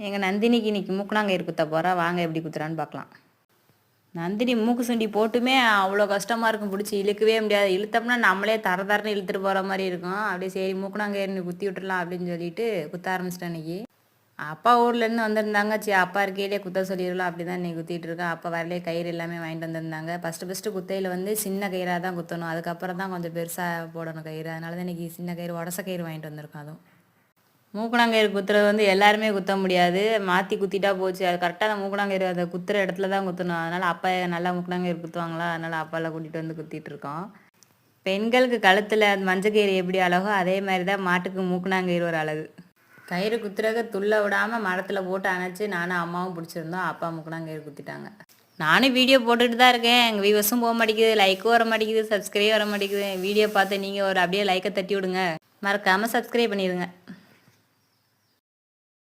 எங்கள் நந்தினிக்கு இன்னைக்கு மூக்குனாங்கயிறு குத்த போகிறா. வாங்க எப்படி குத்துறான்னு பார்க்கலாம். நந்தினி மூக்கு சுண்டி போட்டுமே அவ்வளோ கஷ்டமாக இருக்கும், பிடிச்சி இழுக்கவே முடியாது. இழுத்தோம்னா நம்மளே தர தரன்னு இழுத்துட்டு போகிற மாதிரி இருக்கும். அப்படியே சரி மூக்குனாங்கயிறு குத்தி விட்டுறலாம் அப்படின்னு சொல்லிட்டு குத்த ஆரம்பிச்சிட்டேன் இன்னைக்கு. அப்பா ஊர்லேருந்து வந்திருந்தாங்க. சரி அப்பா இருக்கையிலே குத்த சொல்லிடலாம் அப்படி தான் இன்னைக்கு குத்திட்டு இருக்கேன். அப்போ வரலே கயிறு எல்லாமே வாங்கிட்டு வந்திருந்தாங்க. ஃபஸ்ட்டு குத்தையில் வந்து சின்ன கயிறாக தான் குத்தணும். அதுக்கப்புறம் தான் கொஞ்சம் பெருசாக போடணும் கயிறு. அதனால தான் இன்றைக்கி சின்ன கயிறு உடச கயிறு வாங்கிட்டு வந்திருக்கோம். அதுவும் மூக்கணாங்கயிறு குத்துறது வந்து எல்லாருமே குத்த முடியாது. மாற்றி குத்திட்டா போச்சு. அது கரெக்டாக அந்த மூக்கணாங்கயிறு அதை குத்துற இடத்துல தான் குத்தணும். அதனால் அப்பா நல்லா மூக்கணாங்கயிறு குத்துவாங்களா, அதனால் அப்பாலாம் கூட்டிகிட்டு வந்து குத்திட்டு இருக்கோம். பெண்களுக்கு கழுத்தில் அந்த மஞ்சக்கயிறு எப்படி அழகோ அதே மாதிரி தான் மாட்டுக்கு மூக்கணாங்கயிறு ஒரு அழகு. கயிறு குத்துறத துள்ள விடாமல் மரத்தில் போட்டு அணைச்சி நானும் அம்மாவும் பிடிச்சிருந்தோம். அப்பா மூக்கணாங்கயிறு குத்திட்டாங்க. நானும் வீடியோ போட்டுட்டு தான் இருக்கேன். எங்கள் வியூவர்ஸும் போக மாட்டேங்குது, லைக்கும் வர மாட்டேங்குது, சப்ஸ்கிரைப் வர மாட்டேங்குது. வீடியோ பார்த்து நீங்கள் ஒரு அப்படியே லைக்கை தட்டி விடுங்க. மறக்காமல் சப்ஸ்கிரைப் பண்ணிடுங்க.